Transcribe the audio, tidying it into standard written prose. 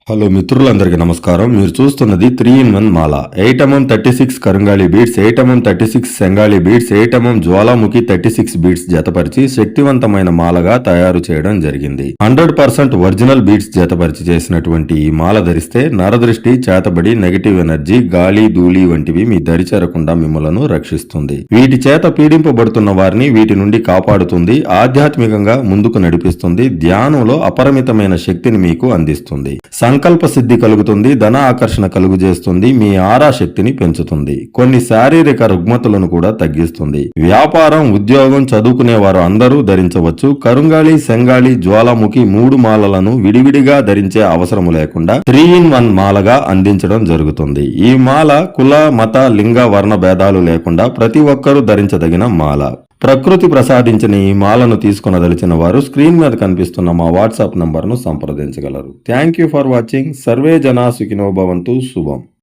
Hello మిత్రులందరికీ నమస్కారం. మీరు చూస్తున్నది 3-in-1 మాల. 8mm 36 Karungali beads, 8mm 36 Sengali beads, 8mm Jwalamukhi 36 beads జతపరిచి శక్తివంతమైన మాలగా తయారు చేయడం జరిగింది. 100% ఒరిజినల్ బీడ్స్ జతపరిచి చేసినటువంటి ఈ మాల ధరిస్తే నరదృష్టి, చేతబడి, నెగటివ్ ఎనర్జీ, గాలి, ధూళి వంటివి మీ దరి చేరకుండా మిమ్మలను రక్షిస్తుంది. వీటి చేత పీడింపబడుతున్న వారిని వీటి నుండి కాపాడుతుంది. ఆధ్యాత్మికంగా ముందుకు నడిపిస్తుంది. ధ్యానంలో అపరిమితమైన శక్తిని మీకు అందిస్తుంది. సంకల్ప సిద్ధి కలుగుతుంది. ధన ఆకర్షణ కలుగుజేస్తుంది. మీ ఆరా శక్తిని పెంచుతుంది. కొన్ని శారీరక రుగ్మతలను కూడా తగ్గిస్తుంది. వ్యాపారం, ఉద్యోగం, చదువుకునే వారు అందరూ ధరించవచ్చు. కరుంగాళి, సెంగాళి, జ్వాలాముఖి 3 మాలలను విడివిడిగా ధరించే అవసరం లేకుండా 3-in-1 మాలగా అందించడం జరుగుతుంది. ఈ మాల కుల, మత, లింగ, వర్ణ భేదాలు లేకుండా ప్రతి ఒక్కరూ ధరించదగిన మాల. ప్రకృతి ప్రసాదించిన ఈ మాలను తీసుకొనదలిచిన వారు స్క్రీన్ మీద కనిపిస్తున్న మా వాట్సాప్ నంబర్ను సంప్రదించగలరు. Thank you for watching. సర్వే జనా సుఖినో భవంతు. శుభం.